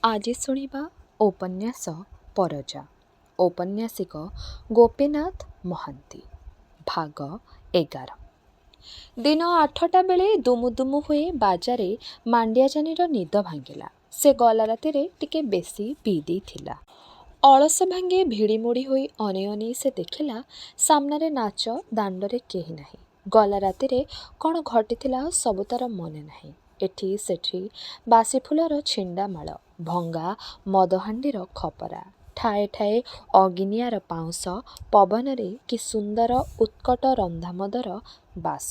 ଆଜି ଶୁଣିବା ଉପନ୍ୟାସ ପରଜା। ଔପନ୍ୟାସିକ ଗୋପୀନାଥ ମହାନ୍ତି। ଭାଗ 11। ଦିନ 8ଟା ବେଳେ ଦୁମୁଦୁମୁ ହୋଇ ବାଜାରେ ମାଣ୍ଡିଆଜାନିର ନିଦ ଭାଙ୍ଗିଲା। ସେ ଗଲା ରାତିରେ ଟିକେ ବେଶୀ ପିଇ ଦେଇଥିଲା। ଅଳସ ଭାଙ୍ଗି ଭିଡ଼ିମୋଡ଼ି ହୋଇ ଅନେଇ ଅନେଇ ସେ ଦେଖିଲା ସାମ୍ନାରେ ନାଚ, ଦାଣ୍ଡରେ କେହି ନାହିଁ। ଗଲା ରାତିରେ କ'ଣ ଘଟିଥିଲା ସବୁ ତାର ମନେ ନାହିଁ। ଏଠି ସେଠି ବାସି ଫୁଲର ଛିଣ୍ଡାମାଳ, ଭଙ୍ଗା ମଦହାଣ୍ଡିର ଖପରା, ଠାଏ ଠାଏ ଅଗିନିଆର ପାଉଁଶ, ପବନରେ କି ସୁନ୍ଦର ଉତ୍କଟ ରନ୍ଧାମଦର ବାସ।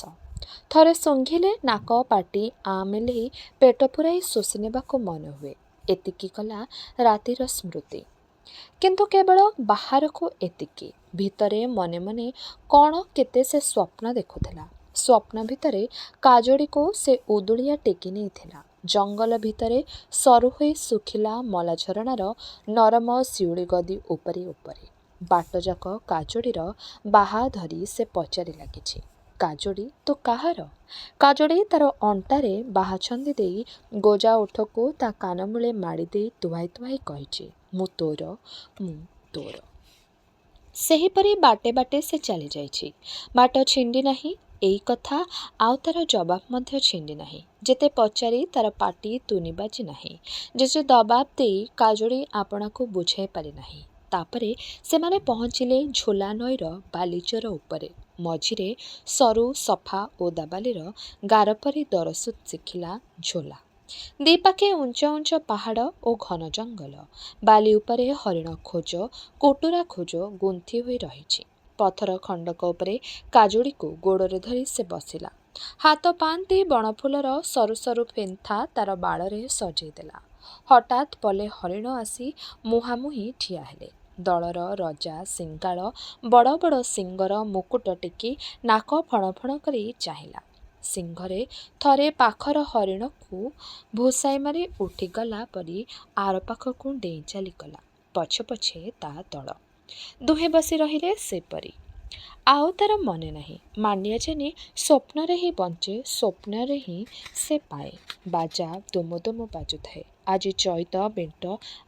ଥରେ ଶୁଙ୍ଘିଲେ ନାକ ପାଟି ଆଁ ମେଲେଇ ପେଟ ପୂରାଇ ଶୋଷି ନେବାକୁ ମନ ହୁଏ। ଏତିକି କଲା ରାତିର ସ୍ମୃତି। କିନ୍ତୁ କେବଳ ବାହାରକୁ ଏତିକି, ଭିତରେ ମନେ ମନେ କ'ଣ କେତେ ସେ ସ୍ୱପ୍ନ ଦେଖୁଥିଲା। ସ୍ୱପ୍ନ ଭିତରେ କାଜୋଡ଼ିକୁ ସେ ଉଦୁଳିଆ ଟେକି ନେଇଥିଲା। ଜଙ୍ଗଲ ଭିତରେ ସରୁ ହୋଇ ଶୁଖିଲା ମଲା ଝରଣାର ନରମ ଶିଉଳି ଗଦି ଉପରେ ଉପରେ। ବାଟଯାକ କାଜୋଡ଼ିର ବାହା ଧରି ସେ ପଚାରି ଲାଗିଛି, କାଜୋଡ଼ି ତୁ କାହାର? କାଜୋଡ଼ି ତାର ଅଣ୍ଟାରେ ବାହା ଛନ୍ଦି ଦେଇ ଗୋଜା ଓଠକୁ ତା କାନମୂଳେ ମାଡ଼ି ଦେଇ ତୁହାଇ ତୁହାଇ କହିଛି, ମୁଁ ତୋର, ମୁଁ ତୋର। ସେହିପରି ବାଟେ ବାଟେ ସେ ଚାଲି ଯାଇଛି। ବାଟ ଛିଣ୍ଡି ନାହିଁ, ଏଇ କଥା ଆଉ ତାର ଜବାବ ମଧ୍ୟ ଛିଣ୍ଡି ନାହିଁ। ଯେତେ ପଚାରି ତାର ପାଟି ତୁନି ବାଜି ନାହିଁ। ଯେତେ ଦବାବ ଦେଇ କାଜୋଡ଼ି ଆପଣାକୁ ବୁଝାଇ ପାରି ନାହିଁ। ତାପରେ ସେମାନେ ପହଞ୍ଚିଲେ ଝୋଲା ନଈର ବାଲିଚର ଉପରେ। ମଝିରେ ସରୁ ସଫା ଓଦା ବାଲିର ଗାର ପରି ଦରଶୁଦ ଶିଖିଲା ଝୋଲା। ଦିପାଖେ ଉଞ୍ଚ ଉଞ୍ଚ ପାହାଡ଼ ଓ ଘନ ଜଙ୍ଗଲ। ବାଲି ଉପରେ ହରିଣ ଖୋଜ, କୁଟୁରା ଖୋଜ ଗୁନ୍ଥି ହୋଇ ରହିଛି। ପଥର ଖଣ୍ଡକ ଉପରେ କାଜୋଡ଼ିକୁ ଗୋଡ଼ରେ ଧରି ସେ ବସିଲା। ହାତ ପାଆନ୍ତି ବଣଫୁଲର ସରୁ ସରୁ ପେନ୍ଥା ତାର ବାଳରେ ସଜେଇ ଦେଲା। ହଠାତ୍ ପଲେ ହରିଣ ଆସି ମୁହାଁମୁହିଁ ଠିଆ ହେଲେ। ଦଳର ରଜା ସିଂଗାଳ ବଡ଼ ବଡ଼ ଶିଙ୍ଗର ମୁକୁଟ ଟେକି ନାକ ଫଣ ଫଣ କରି ଚାହିଁଲା। ସିଂହରେ ଥରେ ପାଖର ହରିଣକୁ ଭୁଷାଇ ମାରି ଉଠିଗଲା ପରି ଆର ପାଖକୁ ଡେଇଁ ଚାଲିଗଲା। ପଛେ ପଛେ ତା ଦଳ। ଦୁହେଁ ବସି ରହିଲେ ସେପରି। ଆଉ ତାର ମନେ ନାହିଁ। ମାଣ୍ଡିଆଜାନି ସ୍ୱପ୍ନରେ ହିଁ ବଞ୍ଚେ, ସ୍ୱପ୍ନରେ ହିଁ ସେ ପାଏ। ବାଜା ଦୁମୁ ଦୁମୁ ବାଜୁଥାଏ। ଆଜି ଚଇତ ବେଣ୍ଟ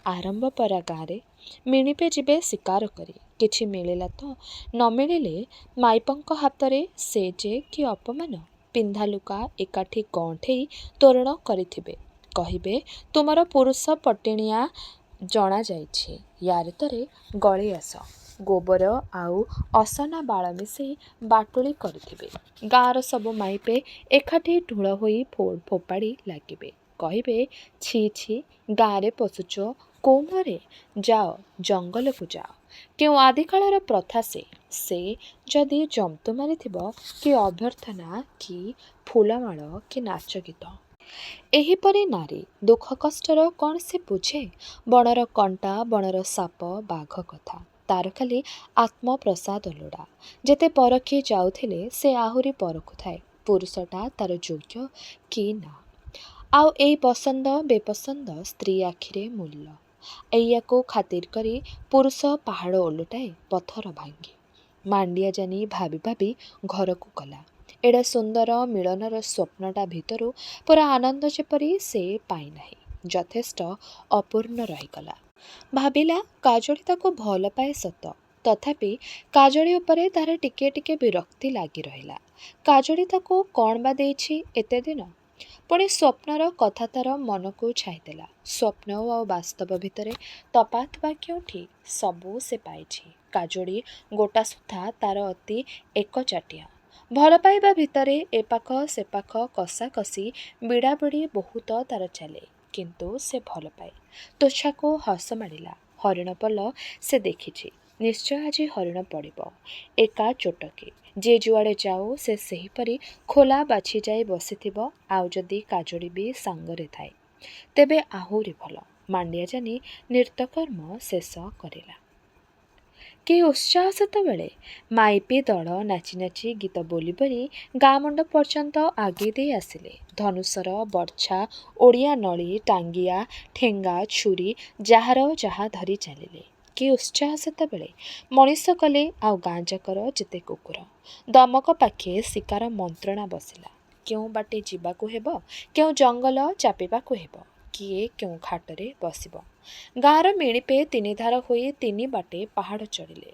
ଆରମ୍ଭ ପରା ଗାଁରେ। ମିଣିପେ ଯିବେ ଶିକାର କରି। କିଛି ମିଳିଲା ତ, ନ ମିଳିଲେ ମାଇପଙ୍କ ହାତରେ ସେ ଯେ କି ଅପମାନ। ପିନ୍ଧା ଲୁଗା ଏକାଠି ଗଣ୍ଠେଇ ତୋରଣ କରିଥିବେ। କହିବେ ତୁମର ପୁରୁଷ ପଟିଣିଆ ଜଣାଯାଇଛି, ୟାରିତରେ ଗଳି ଆସ। ଗୋବର ଆଉ ଅସନା ବାଳ ମିଶେଇ ବାଟୁଳି କରିଥିବେ। ଗାଁର ସବୁ ମାଇପେ ଏକାଠି ଠୁଳ ହୋଇ ଫୋପାଡ଼ି ଲାଗିବେ। କହିବେ ଛି ଛି, ଗାଁରେ ପଶୁଛ କୋଉ ମୁହଁରେ? ଯାଅ ଜଙ୍ଗଲକୁ ଯାଅ। କେଉଁ ଆଦିକାଳର ପ୍ରଥା ସେ ଯଦି ଜନ୍ତୁ ମାରିଥିବ, କି ଅଭ୍ୟର୍ଥନା, କି ଫୁଲମାଳ, କି ନାଚ ଗୀତ। ଏହିପରି ନାରୀ ଦୁଃଖ କଷ୍ଟର କ'ଣ ସେ ବୁଝେ? ବଣର କଣ୍ଟା, ବଣର ସାପ, ବାଘ କଥା ତାର ଖାଲି ଆତ୍ମପ୍ରସାଦ ଲୋଡ଼ା। ଯେତେ ପରଖି ଯାଉଥିଲେ ସେ ଆହୁରି ପରଖୁଥାଏ ପୁରୁଷଟା ତାର ଯୋଗ୍ୟ କି ନା। ଆଉ ଏଇ ପସନ୍ଦ ବେପସନ୍ଦ ସ୍ତ୍ରୀ ଆଖିରେ ମୂଲ୍ୟ। ଏଇଆକୁ ଖାତିର କରି ପୁରୁଷ ପାହାଡ଼ ଓଲଟାଏ, ପଥର ଭାଙ୍ଗେ। ମାଣ୍ଡିଆଜାନି ଭାବି ଭାବି ଘରକୁ ଗଲା। ଏଡ଼େ ସୁନ୍ଦର ମିଳନର ସ୍ୱପ୍ନଟା ଭିତରୁ ପୁରା ଆନନ୍ଦ ଯେପରି ସେ ପାଇନାହିଁ। ଯଥେଷ୍ଟ ଅପୂର୍ଣ୍ଣ ରହିଗଲା। ଭାବିଲା କାଜୋଡ଼ି ତାକୁ ଭଲ ପାଏ ସତ, ତଥାପି କାଜୋଡ଼ି ଉପରେ ତାର ଟିକେ ଟିକେ ବିରକ୍ତି ଲାଗି ରହିଲା। କାଜୋଡ଼ି ତାକୁ କ'ଣ ବା ଦେଇଛି ଏତେ ଦିନ? ପୁଣି ସ୍ୱପ୍ନର କଥା ତାର ମନକୁ ଛାଇଦେଲା। ସ୍ୱପ୍ନ ଆଉ ବାସ୍ତବ ଭିତରେ ତଫାତ୍ ବା କେଉଁଠି? ସବୁ ସେ ପାଇଛି। କାଜୋଡ଼ି ଗୋଟା ସୁଦ୍ଧା ତାର ଅତି ଏକଚାଟିଆ। ଭଲ ପାଇବା ଭିତରେ ଏପାଖ ସେପାଖ କଷାକଷି ବିଡ଼ାବିଡ଼ି ବହୁତ ତାର ଚାଲେ। କିନ୍ତୁ ସେ ଭଲ ପାଏ। ତୁଚ୍ଛାକୁ ହସ ମାଡ଼ିଲା। ହରିଣ ପଲ ସେ ଦେଖିଛି। ନିଶ୍ଚୟ ଆଜି ହରିଣ ପଡ଼ିବ। ଏକା ଚୋଟକେ। ଯେ ଯୁଆଡ଼େ ଯାଉ ସେ ସେହିପରି ଖୋଲା ବାଛି ଯାଇ ବସିଥିବ। ଆଉ ଯଦି କାଜୋଡ଼ି ବି ସାଙ୍ଗରେ ଥାଏ, ତେବେ ଆହୁରି ଭଲ। ମାଣ୍ଡିଆଜାନି ନିତ୍ୟକର୍ମ ଶେଷ କରିଲା। କି ଉତ୍ସାହ ସେତେବେଳେ! ମାଇପି ଦଳ ନାଚି ନାଚି ଗୀତ ବୋଲି ବୋଲି ଗାଁ ମୁଣ୍ଡ ପର୍ଯ୍ୟନ୍ତ ଆଗେଇ ଦେଇ ଆସିଲେ। ଧନୁଶର ବର୍ଚ୍ଛା, ଓଡ଼ିଆ ନଳି, ଟାଙ୍ଗିଆ, ଠେଙ୍ଗା, ଛୁରୀ ଯାହାର ଯାହା ଧରି ଚାଲିଲେ। କି ଉତ୍ସାହ ସେତେବେଳେ! ମଣିଷ କଲେ ଆଉ ଗାଁଯାକର ଯେତେ କୁକୁର। ଦମକ ପାଖେ ଶିକାର ମନ୍ତ୍ରଣା ବସିଲା। କେଉଁ ବାଟେ ଯିବାକୁ ହେବ, କେଉଁ ଜଙ୍ଗଲ ଚାପିବାକୁ ହେବ। କିଏ କେଉଁ ଘାଟରେ ବସିବ। ଗାଁର ମିଣିପେ ତିନିଧାର ହୋଇ ତିନି ବାଟେ ପାହାଡ଼ ଚଢ଼ିଲେ।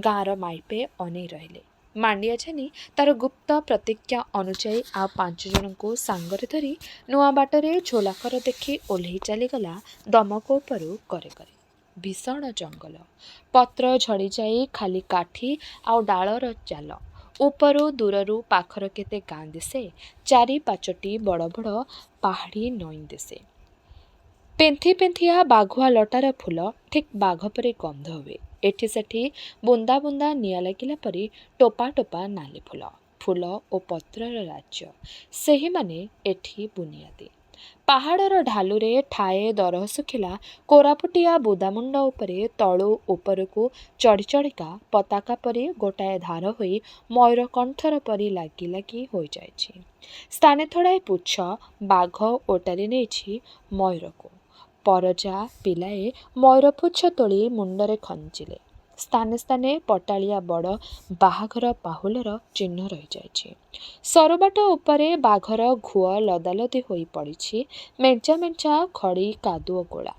ଗାଁର ମାଇପେ ଅନେଇ ରହିଲେ। ମାଣ୍ଡିଆ ଛାନି ତାର ଗୁପ୍ତ ପ୍ରତିଜ୍ଞା ଅନୁଯାୟୀ ଆଉ 5 ଜଣଙ୍କୁ ସାଙ୍ଗରେ ଧରି ନୂଆ ବାଟରେ ଝୋଲାକର ଦେଖି ଓହ୍ଲେଇ ଚାଲିଗଲା ଦମକ ଉପରୁ କରେ କରେ। ଭୀଷଣ ଜଙ୍ଗଲ, ପତ୍ର ଝଡ଼ିଯାଇ ଖାଲି କାଠି ଆଉ ଡାଳର ଚାଲ। ଉପରୁ ଦୂରରୁ ପାଖର କେତେ ଗାଁ ଦିଶେ। 4-5ଟି ବଡ଼ ବଡ଼ ପାହାଡ଼ି ନଈ ଦିଶେ। ପେନ୍ଥି ପେନ୍ଥିଆ ବାଘୁଆ ଲଟାର ଫୁଲ ଠିକ୍ ବାଘ ପରି ଗନ୍ଧ ହୁଏ। ଏଠି ସେଠି ବୁନ୍ଦା ବୁନ୍ଦା ନିଆଁ ଲାଗିଲା ପରି ଟୋପା ଟୋପା ନାଲି ଫୁଲ। ଫୁଲ ଓ ପତ୍ରର ରାଜ୍ୟ, ସେହିମାନେ ଏଠି ବୁନିଆଦି। ପାହାଡ଼ର ଢାଲୁରେ ଠାଏ ଦରହ ଶୁଖିଲା କୋରାପୁଟିଆ ବୁଦାମୁଣ୍ଡ ଉପରେ ତଳୁ ଉପରକୁ ଚଢ଼ି ଚଢ଼ିକା ପତାକା ପରି ଗୋଟାଏ ଧାର ହୋଇ ମୟୂରକଣ୍ଠର ପରି ଲାଗି ଲାଗି ହୋଇଯାଇଛି। ସ୍ଥାନେ ଥୋଡ଼ାଏ ପୁଚ୍ଛ ବାଘ ଓଟାରି ନେଇଛି ମୟୂରକୁ। ପରଜା ପିଲାଏ ମୟୂରପୁଚ୍ଛ ତୋଳି ମୁଣ୍ଡରେ ଖଞ୍ଜିଲେ। ସ୍ଥାନେ ସ୍ଥାନେ ପଟାଳିଆ ବଡ଼ ବାହାଘର ବାହୁଲର ଚିହ୍ନ ରହିଯାଇଛି। ସରୁବାଟ ଉପରେ ବାଘର ଘୁଅ ଲଦାଲଦି ହୋଇ ପଡ଼ିଛି। ମେଞ୍ଚା ମେଞ୍ଚା ଖଡ଼ି କାଦୁଅ ଗୋଳା।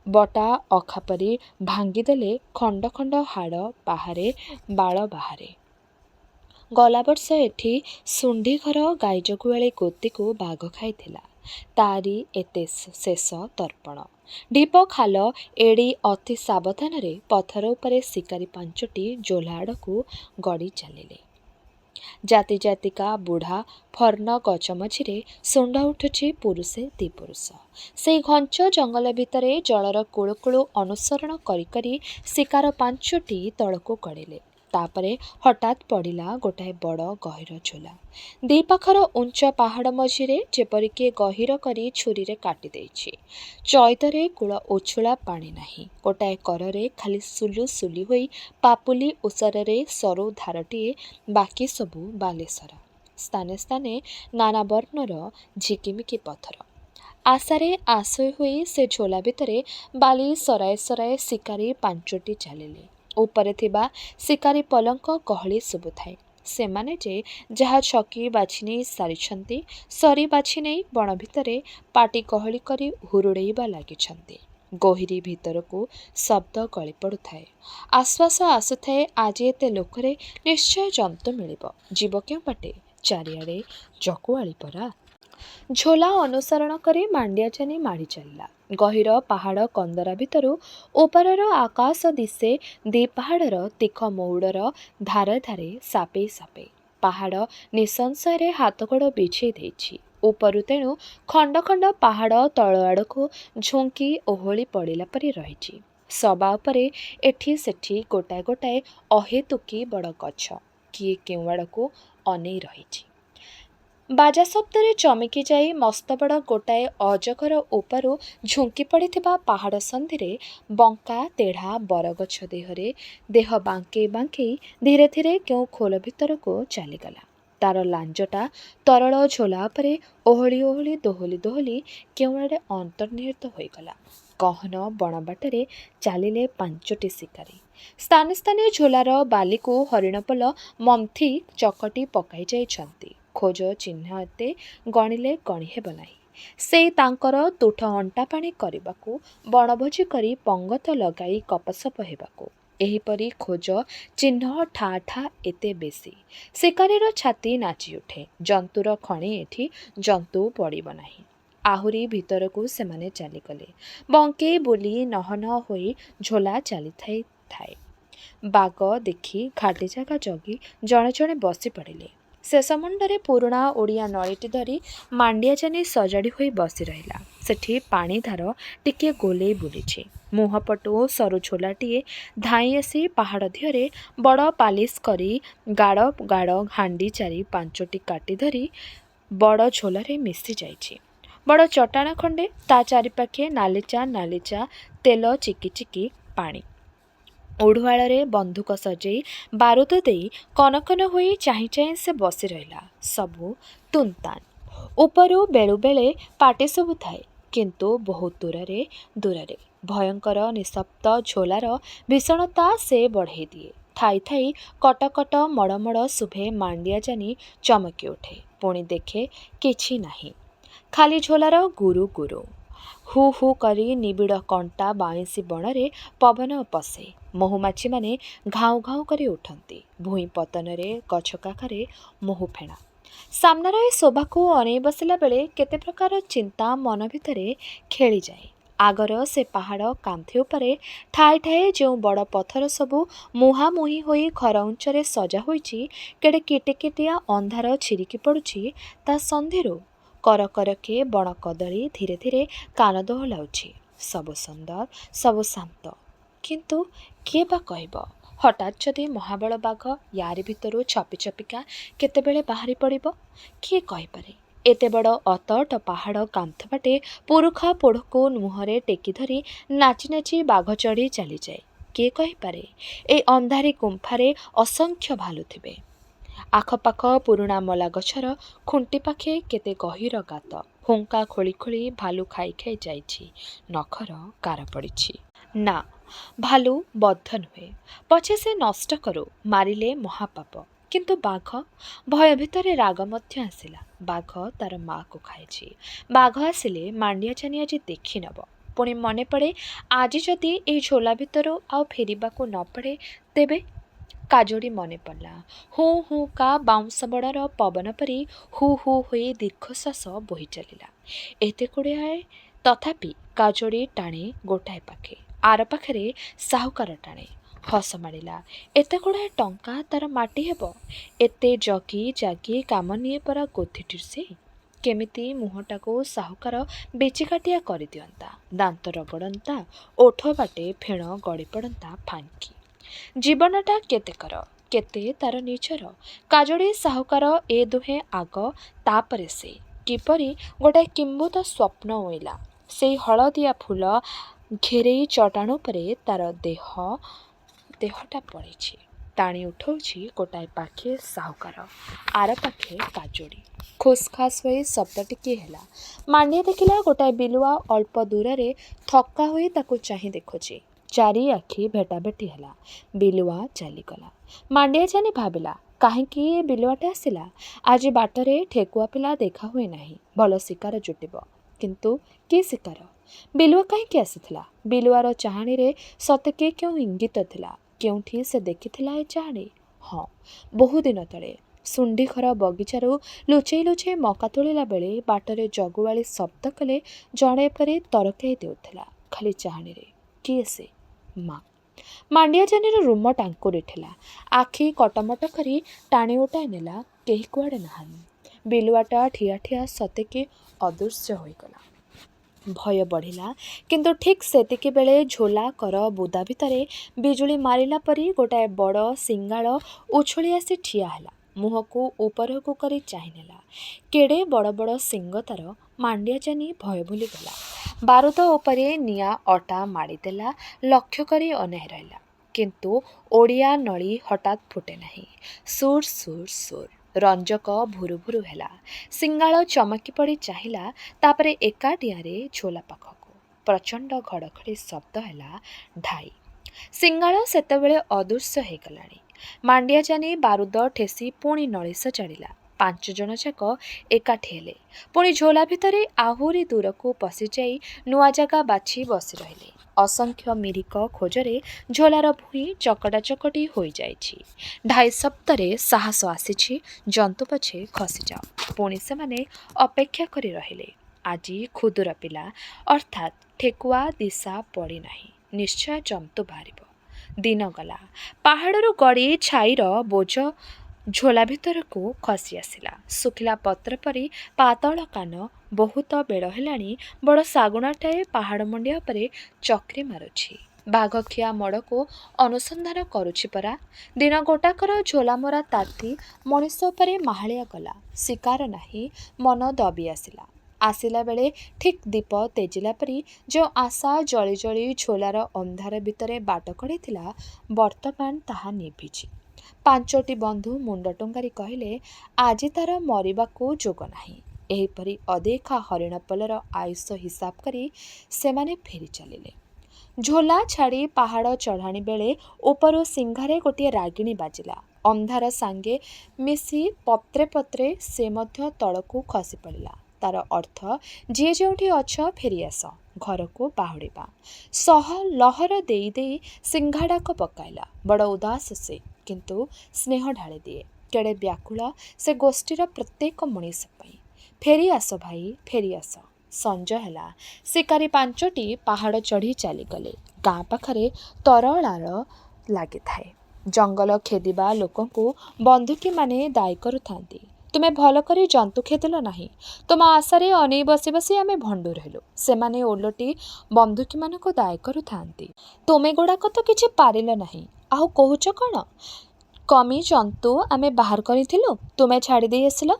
ବଟା ଅଖା ପରି ଭାଙ୍ଗିଦେଲେ ଖଣ୍ଡ ଖଣ୍ଡ ହାଡ଼ ବାହାରେ, ବାଳ ବାହାରେ। ଗଲାବର୍ଷ ଏଠି ଶୁଣ୍ଢି ଘର ଗାଈଜଗୁଆଳି ଗୋତିକୁ ବାଘ ଖାଇଥିଲା। ତାରି ଏତେ ଶେଷ ତର୍ପଣ। ଢିପ ଖାଲ ଏଡ଼ି ଅତି ସାବଧାନରେ ପଥର ଉପରେ ଶିକାରୀ 5ଟି ଜୋଲା ଆଡ଼କୁ ଗଡ଼ି ଚାଲିଲେ। ଜାତି ଜାତିକା ବୁଢ଼ା ଫର୍ଣ୍ଣ ଗଛ ମଝିରେ ଶୁଣ୍ଢ ଉଠୁଛି ପୁରୁଷେ 2 ପୁରୁଷ। ସେଇ ଘଞ୍ଚ ଜଙ୍ଗଲ ଭିତରେ ଜଳର କୁଳୁ କୁଳୁ ଅନୁସରଣ କରି କରି ଶିକାର 5ଟି ତଳକୁ ଗଡ଼ିଲେ। ତାପରେ ହଠାତ୍ ପଡ଼ିଲା ଗୋଟାଏ ବଡ଼ ଗହୀର ଝୋଲା। 2 ପାଖର ଉଞ୍ଚ ପାହାଡ଼ ମଝିରେ ଯେପରି କିଏ ଗହୀର କରି ଛୁରୀରେ କାଟି ଦେଇଛି। ଚଇତରେ କୂଳ ଉଛୁଳା ପାଣି ନାହିଁ। ଗୋଟାଏ କରରେ ଖାଲି ସୁଲୁ ସୁଲି ହୋଇ ପାପୁଲି ଓସାରରେ ସରୁ ଧାରଟିଏ, ବାକି ସବୁ ବାଲେସରା। ସ୍ଥାନେ ସ୍ଥାନେ ନାନା ବର୍ଣ୍ଣର ଝିକିମିକି ପଥର। ଆଶାରେ ଆଶୋଇ ହୋଇ ସେ ଝୋଲା ଭିତରେ ବାଲି ସରାଏ ସରାଏ ଶିକାରୀ 5ଟି ଚାଲିଲେ। ଉପରେ ଥିବା ଶିକାରୀ ପଲଙ୍କ ଗହଳି ଶୁଭୁଥାଏ। ସେମାନେ ଯେ ଯାହା ଛକି ବାଛି ନେଇ ସାରିଛନ୍ତି, ସରି ବାଛି ନେଇ ବଣ ଭିତରେ ପାଟି ଗହଳି କରି ହୁରୁଡ଼େଇବା ଲାଗିଛନ୍ତି। ଗୋହିରୀ ଭିତରକୁ ଶବ୍ଦ ଗଳି ପଡ଼ୁଥାଏ। ଆଶ୍ୱାସ ଆସୁଥାଏ, ଆଜି ଏତେ ଲୋକରେ ନିଶ୍ଚୟ ଜନ୍ତୁ ମିଳିବ। ଯିବ କେଉଁ ବାଟେ? ଚାରିଆଡ଼େ ଜଗୁଆଳି ପରା। ଝୋଲା ଅନୁସରଣ କରି ମାଣ୍ଡିଆ ଛାନି ମାଡ଼ି ଚାଲିଲା। ଗହୀର ପାହାଡ଼ କନ୍ଦରା ଭିତରୁ ଉପରର ଆକାଶ ଦିଶେ 2 ପାହାଡ଼ର ତୀଖ ମଉଡ଼ର ଧାରେ ଧାରେ ସାପେ ସାପେ। ପାହାଡ଼ ନିଃସଂଶୟରେ ହାତଗୋଡ଼ ବିଛେଇ ଦେଇଛି। ଉପରୁ ତେଣୁ ଖଣ୍ଡ ଖଣ୍ଡ ପାହାଡ଼ ତଳ ଆଡ଼କୁ ଝୁଙ୍କି ଓହଳି ପଡ଼ିଲା ପରି ରହିଛି। ସବା ଉପରେ ଏଠି ସେଠି ଗୋଟାଏ ଗୋଟାଏ ଅହେତୁକୀ ବଡ଼ ଗଛ। କିଏ କେଉଁ ଆଡ଼କୁ ଅନେଇ ରହିଛି। ବାଜା ଶବ୍ଦରେ ଚମକି ଯାଇ ମସ୍ତବଡ଼ ଗୋଟାଏ ଅଜଗର ଉପରୁ ଝୁଙ୍କି ପଡ଼ିଥିବା ପାହାଡ଼ ସନ୍ଧିରେ ବଙ୍କା ତେଢ଼ା ବରଗଛ ଦେହରେ ଦେହ ବାଙ୍କେଇ ବାଙ୍କେଇ ଧୀରେ ଧୀରେ କେଉଁ ଖୋଲ ଭିତରକୁ ଚାଲିଗଲା। ତାର ଲାଞ୍ଜଟା ତରଳ ଝୋଲା ଉପରେ ଓହଳି ଓହଳି ଦୋହଲି ଦୋହଲି କେଉଁଆଡ଼େ ଅନ୍ତର୍ନିହିତ ହୋଇଗଲା। ଗହନ ବଣବାଟରେ ଚାଲିଲେ 5ଟି ଶିକାରୀ। ସ୍ଥାନେ ସ୍ଥାନେ ଝୋଲାର ବାଲିକୁ ହରିଣପଲ ମନ୍ଥି ଚକଟି ପକାଇ ଯାଇଛନ୍ତି। ଖୋଜ ଚିହ୍ନ ଏତେ ଗଣିଲେ ଗଣି ହେବ ନାହିଁ। ସେଇ ତାଙ୍କର ତୁଠ ଅଣ୍ଟା ପାଣି କରିବାକୁ, ବଣଭୋଜି କରି ପଙ୍ଗତ ଲଗାଇ ଗପସପ ହେବାକୁ। ଏହିପରି ଖୋଜ ଚିହ୍ନ ଠା ଠା ଏତେ ବେଶୀ। ଶିକାରୀର ଛାତି ନାଚି ଉଠେ। ଜନ୍ତୁର ଖଣି ଏଠି ଜନ୍ତୁ ପଡ଼ିବ ନାହିଁ। ଆହୁରି ଭିତରକୁ ସେମାନେ ଚାଲିଗଲେ। ବଙ୍କେଇ ବୁଲି ନହ ନହ ହୋଇ ଝୋଲା ଚାଲିଥାଏ। ବାଗ ଦେଖି ଘାଟି ଜାଗା ଜଗି ଜଣେ ଜଣେ ବସି ପଡ଼ିଲେ। ଶେଷ ମୁଣ୍ଡରେ ପୁରୁଣା ଓଡ଼ିଆ ନଳୀଟି ଧରି ମାଣ୍ଡିଆ ଛାନି ସଜାଡ଼ି ହୋଇ ବସି ରହିଲା। ସେଠି ପାଣି ଧାର ଟିକିଏ ଗୋଲେଇ ବୁଲିଛି। ମୁହଁ ପଟୁ ସରୁ ଝୋଲାଟିଏ ଧାଇଁ ଆସି ପାହାଡ଼ ଦିହରେ ବଡ଼ ପାଲିସ୍ କରି ଗାଡ଼ ଗାଡ଼ ହାଣ୍ଡି 4-5ଟି କାଟି ଧରି ବଡ଼ ଝୋଲାରେ ମିଶି ଯାଇଛି। ବଡ଼ ଚଟାଣ ଖଣ୍ଡେ, ତା ଚାରିପାଖେ ନାଲିଚା ନାଲିଚା ତେଲ ଚିକି ଚିକି ପାଣି। ଓଢୁଆଳରେ ବନ୍ଧୁକ ସଜେଇ ବାରୁଦ ଦେଇ କନକନ ହୋଇ ଚାହିଁ ଚାହିଁ ସେ ବସି ରହିଲା। ସବୁ ତୁନ୍ତାନ୍। ଉପରୁ ବେଳୁବେଳେ ପାଟି ଶୁଭୁଥାଏ, କିନ୍ତୁ ବହୁତ ଦୂରରେ ଦୂରରେ। ଭୟଙ୍କର ନିଃଶବ୍ଦ ଝୋଲାର ଭୀଷଣତା ସେ ବଢ଼େଇ ଦିଏ। ଥାଇ ଥାଇ କଟକଟ ମଡ଼ମଡ଼ ଶୁଭେ। ମାଣ୍ଡିଆ ଛାନି ଚମକି ଉଠେ। ପୁଣି ଦେଖେ କିଛି ନାହିଁ। ଖାଲି ଝୋଲାର ଗୁରୁ ଗୁରୁ। ହୁ ହୁ କରି ନିବିଡ଼ କଣ୍ଟା ବାଇଁଶୀ ବଣରେ ପବନ ପଶେ। ମହୁମାଛିମାନେ ଘାଉଁ ଘାଉଁ କରି ଉଠନ୍ତି। ଭୂଇଁ ପତନରେ ଗଛ କାଖରେ ମହୁ ଫେଣା। ସାମ୍ନାର ଏ ଶୋଭାକୁ ଅନେଇ ବସିଲା ବେଳେ କେତେ ପ୍ରକାର ଚିନ୍ତା ମନ ଭିତରେ ଖେଳିଯାଏ। ଆଗର ସେ ପାହାଡ଼ କାନ୍ଥି ଉପରେ ଠାଏ ଠାଏ ଯେଉଁ ବଡ଼ ପଥର ସବୁ ମୁହାଁମୁହିଁ ହୋଇ ଘର ଉଞ୍ଚରେ ସଜା ହୋଇଛି, କେଡ଼େ କିଟିକିଟିଆ ଅନ୍ଧାର ଛିରିକି ପଡ଼ୁଛି ତା ସନ୍ଧିରୁ। କରକରକେ ବଣ କଦଳୀ ଧୀରେ ଧୀରେ କାନ ଦୋହଲାଉଛି। ସବୁ ସୁନ୍ଦର, ସବୁ ଶାନ୍ତ। କିନ୍ତୁ କିଏ ବା କହିବ, ହଠାତ୍ ଯଦି ମହାବଳ ବାଘ ୟାରି ଭିତରୁ ଛପି ଛପିକା କେତେବେଳେ ବାହାରି ପଡ଼ିବ? କିଏ କହିପାରେ? ଏତେ ବଡ଼ ଅତଟ ପାହାଡ଼ କାନ୍ଥ ବାଟେ ପୁରୁଖା ପୋଢ଼କୁ ମୁହଁରେ ଟେକି ଧରି ନାଚି ନାଚି ବାଘ ଚଢ଼ି ଚାଲିଯାଏ। କିଏ କହିପାରେ? ଏ ଅନ୍ଧାରୀ ଗୁମ୍ଫାରେ ଅସଂଖ୍ୟ ଭାଲୁ ଥିବେ। ଆଖପାଖ ପୁରୁଣା ମଲା ଗଛର ଖୁଣ୍ଟି ପାଖେ କେତେ ଗହୀର ଗାତ। ହୁଙ୍କା ଖୋଳି ଖୋଳି ଭାଲୁ ଖାଇ ଖାଇ ଯାଇଛି। ନଖର ଗାର ପଡ଼ିଛି। ନା, ଭାଲୁ ବଦ୍ଧ ନୁହେଁ। ପଛେ ସେ ନଷ୍ଟ କରୁ, ମାରିଲେ ମହାପାପ। କିନ୍ତୁ ବାଘ? ଭୟ ଭିତରେ ରାଗ ମଧ୍ୟ ଆସିଲା। ବାଘ ତାର ମା'କୁ ଖାଇଛି। ବାଘ ଆସିଲେ ମାଣ୍ଡିଆ ଚାନି ଆଜି ଦେଖି ନେବ। ପୁଣି ମନେ ପଡ଼େ, ଆଜି ଯଦି ଏଇ ଝୋଲା ଭିତରୁ ଆଉ ଫେରିବାକୁ ନ ପଡ଼େ ତେବେ? କାଜୋଡ଼ି ମନେ ପଡ଼ିଲା। ହୁଁ ହୁଁ କା ବାଉଁଶ ବଣର ପବନ ପରି ହୁ ହୁ ହୋଇ ଦୀର୍ଘଶ୍ୱାସ ବୋହି ଚାଲିଲା। ଏତେ ଗୁଡ଼ାଏ ତଥାପି କାଜୋଡ଼ି ଟାଣେ ଗୋଟାଏ ପାଖେ, ଆର ପାଖରେ ସାହୁକାର ଟାଣେ। ହସ ମାଡ଼ିଲା। ଏତେ ଗୁଡ଼ାଏ ଟଙ୍କା ତାର ମାଟି ହେବ? ଏତେ ଜଗି ଜାଗି କାମ ନିଏ ପରା ଗୋଧିଟି ସେ। କେମିତି ମୁହଁଟାକୁ ସାହୁକାର ବେଚିକାଟିଆ କରିଦିଅନ୍ତା, ଦାନ୍ତ ରଗଡ଼ନ୍ତା, ଓଠ ବାଟେ ଫେଣ ଗଡ଼ି ପଡ଼ନ୍ତା ଫାଙ୍କି। ଜୀବନଟା କେତେକର, କେତେ ତାର ନିଜର। କାଜୋଡ଼ି ସାହୁକାର ଏ ଦୁହେଁ ଆଗ, ତାପରେ ସେ। କିପରି ଗୋଟାଏ କିମ୍ଭୂତ ସ୍ୱପ୍ନ ଓଇଲା। ସେଇ ହଳଦିଆ ଫୁଲ ଘେରେଇ ଚଟାଣ ଉପରେ ତାର ଦେହଟା ପଡ଼ିଛି। ଟାଣି ଉଠଉଛି ଗୋଟାଏ ପାଖେ ସାହୁକାର, ଆର ପାଖେ କାଜୋଡ଼ି। ଖୁସ୍ଖାସ୍ ହୋଇ ଶବ୍ଦ ଟିକିଏ ହେଲା। ମାଣ୍ଡିଆ ଦେଖିଲା ଗୋଟାଏ ବିଲୁଆ ଅଳ୍ପ ଦୂରରେ ଥକ୍କା ହୋଇ ତାକୁ ଚାହିଁ ଦେଖୁଛି। ଚାରି ଆଖି ଭେଟାଭେଟି ହେଲା। ବିଲୁଆ ଚାଲିଗଲା। ମାଣ୍ଡିଆ ଚାନି ଭାବିଲା, କାହିଁକି ଏ ବିଲୁଆଟା ଆସିଲା? ଆଜି ବାଟରେ ଠେକୁଆ ପିଲା ଦେଖା ହୁଏ ନାହିଁ। ଭଲ ଶିକାର ଜୁଟିବ। କିନ୍ତୁ କି ଶିକାର? ବିଲୁଆ କାହିଁକି ଆସିଥିଲା? ବିଲୁଆର ଚାହାଣୀରେ ସତେ କି କେଉଁ ଇଙ୍ଗିତ ଥିଲା। କେଉଁଠି ସେ ଦେଖିଥିଲା ଏ ଚାହାଣୀ? ହଁ, ବହୁଦିନ ତଳେ ସୁଣ୍ଡିଘର ବଗିଚାରୁ ଲୁଚେଇ ଲୁଚେଇ ମକା ତୋଳିଲା ବେଳେ ବାଟରେ ଜଗୁଆଳି ଶବ୍ଦ କଲେ ଜଣେ ପରି ତରକାଇ ଦେଉଥିଲା ଖାଲି ଚାହାଣୀରେ। କିଏ ସେ? ମା। ମାଣ୍ଡିଆ ଚାନିର ରୁମ ଟାଙ୍କୁରି ଥିଲା। ଆଖି କଟମଟ କରି ଟାଣି ଉଟାଇ ନେଲା। କେହି କୁଆଡ଼େ ନାହାନ୍ତି। ବିଲୁଆଟା ଠିଆ ଠିଆ ସତେ କି ଅଦୃଶ୍ୟ ହୋଇଗଲା। ଭୟ ବଢ଼ିଲା। କିନ୍ତୁ ଠିକ୍ ସେତିକି ବେଳେ ଝୋଲା କର ବୁଦା ଭିତରେ ବିଜୁଳି ମାରିଲା ପରି ଗୋଟାଏ ବଡ଼ ଶିଙ୍ଗାଳ ଉଛୁଳି ଆସି ଠିଆ ହେଲା। ମୁହଁକୁ ଉପରକୁ କରି ଚାହିଁନେଲା। କେଡ଼େ ବଡ଼ ବଡ଼ ଶିଙ୍ଗ ତାର। ମାଣ୍ଡିଆ ଚାନି ଭୟ ଭୁଲିଗଲା। ବାରୁଦ ଉପରେ ନିଆଁ ଅଟା ମାଡ଼ିଦେଲା। ଲକ୍ଷ୍ୟ କରି ଅନାଇ ରହିଲା। କିନ୍ତୁ ଓଡ଼ିଆ ନଳି ହଠାତ୍ ଫୁଟେ ନାହିଁ। ସୁର୍ ସୁର୍ ସୁର୍। ରଞ୍ଜକ ଭୁରୁ ଭୁରୁ ହେଲା। ଶିଙ୍ଗାଳ ଚମକି ପଡ଼ି ଚାହିଁଲା। ତାପରେ ଏକାଟିଆରେ ଝୋଲା ପାଖକୁ। ପ୍ରଚଣ୍ଡ ଘଡ଼ଘଡ଼ି ଶବ୍ଦ ହେଲା। ଢାଇ। ଶିଙ୍ଗାଳ ସେତେବେଳେ ଅଦୃଶ୍ୟ ହେଇଗଲାଣି। ମାଣ୍ଡିଆ ଚାନି ବାରୁଦ ଠେସି ପୁଣି ନଳି ସଜାଡ଼ିଲା। 5 ଜଣ ଯାକ ଏକାଠି ହେଲେ। ପୁଣି ଝୋଲା ଭିତରେ ଆହୁରି ଦୂରକୁ ପଶିଯାଇ ନୂଆ ଜାଗା ବାଛି ବସି ରହିଲେ। ଅସଂଖ୍ୟ ମିରିକ ଖୋଜରେ ଝୋଲାର ଭୂଇଁ ଚକଟା ଚକଟି ହୋଇଯାଇଛି। ଢାଇ ଶବ୍ଦରେ ସାହସ ଆସିଛି। ଜନ୍ତୁ ପଛେ ଖସିଯାଉ। ପୁଣି ସେମାନେ ଅପେକ୍ଷା କରି ରହିଲେ। ଆଜି ଖୁଦୁର ପିଲା, ଅର୍ଥାତ୍ ଠେକୁଆ ଦିଶା ପଡ଼ିନାହିଁ। ନିଶ୍ଚୟ ଜନ୍ତୁ ବାହାରିବ। ଦିନ ଗଲା। ପାହାଡ଼ରୁ ଗଡ଼ି ଛାଇର ବୋଝ ଝୋଲା ଭିତରକୁ ଖସି ଆସିଲା। ଶୁଖିଲା ପତ୍ର ପରି ପାତଳ କାନ। ବହୁତ ବେଳ ହେଲାଣି ବଡ଼ ଶାଗୁଣାଟାଏ ପାହାଡ଼ ମୁଣ୍ଡିଆ ଉପରେ ଚକ୍ରି ମାରୁଛି। ବାଘଖିଆ ମଡ଼କୁ ଅନୁସନ୍ଧାନ କରୁଛି ପରା। ଦିନ ଗୋଟାକର ଝୋଲାମରା ତାତି ମଣିଷ ଉପରେ ମାହାଳିଆ ଗଲା। ଶିକାର ନାହିଁ। ମନ ଦବି ଆସିଲା। ଆସିଲା ବେଳେ ଠିକ୍ ଦୀପ ତେଜିଲା ପରି ଯେଉଁ ଆଶା ଜଳି ଜଳି ଝୋଲାର ଅନ୍ଧାର ଭିତରେ ବାଟ କଢ଼ିଥିଲା, ବର୍ତ୍ତମାନ ତାହା ନିଭିଛି। 5ଟି ବନ୍ଧୁ ମୁଣ୍ଡ ଟୁଙ୍ଗାରି କହିଲେ, ଆଜି ତାର ମରିବାକୁ ଯୋଗ ନାହିଁ। ଏହିପରି ଅଦେଖା ହରିଣପଲର ଆୟୁଷ ହିସାବ କରି ସେମାନେ ଫେରି ଚାଲିଲେ। ଝୋଲା ଛାଡ଼ି ପାହାଡ଼ ଚଢ଼ାଣୀ ବେଳେ ଉପରୁ ସିଂହାରେ ଗୋଟିଏ ରାଗିଣୀ ବାଜିଲା। ଅନ୍ଧାର ସାଙ୍ଗେ ମିଶି ପତ୍ରେ ପତ୍ରେ ସେ ମଧ୍ୟ ତଳକୁ ଖସି ପଡ଼ିଲା। ତାର ଅର୍ଥ, ଯିଏ ଯେଉଁଠି ଅଛ ଫେରିଆସ। ଘରକୁ ବାହୁଡ଼ିବା ସହ ଲହର ଦେଇ ଦେଇ ସିଂହାଡ଼ାକ ପକାଇଲା। ବଡ଼ ଉଦାସ ସେ, କିନ୍ତୁ ସ୍ନେହ ଢାଳି ଦିଏ। କେଡ଼େ ବ୍ୟାକୁଳ ସେ ଗୋଷ୍ଠୀର ପ୍ରତ୍ୟେକ ମଣିଷ ପାଇଁ। ଫେରି ଆସ ଭାଇ, ଫେରି ଆସ। ସଞ୍ଜ ହେଲା। ଶିକାରୀ ପାଞ୍ଚଟି ପାହାଡ଼ ଚଢ଼ି ଚାଲିଗଲେ। ଗାଁ ପାଖରେ ତରଳାର ଲାଗିଥାଏ। ଜଙ୍ଗଲ ଖେଦିବା ଲୋକଙ୍କୁ ବନ୍ଧୁକୀମାନେ ଦାୟୀ କରୁଥାନ୍ତି। ତୁମେ ଭଲ କରି ଜନ୍ତୁ ଖେଦିଲ ନାହିଁ। ତୁମ ଆଶାରେ ଅନେଇ ବସି ବସି ଆମେ ଭଣ୍ଡୁର ହେଲୁ। ସେମାନେ ଓଲଟି ବନ୍ଧୁକୀମାନଙ୍କୁ ଦାୟୀ କରୁଥାନ୍ତି। ତୁମେ ଗୁଡ଼ାକ ତ କିଛି ପାରିଲ ନାହିଁ, ଆଉ କହୁଛ କ'ଣ? କମି ଜନ୍ତୁ ଆମେ ବାହାର କରିଥିଲୁ, ତୁମେ ଛାଡ଼ି ଦେଇ ଆସିଲ।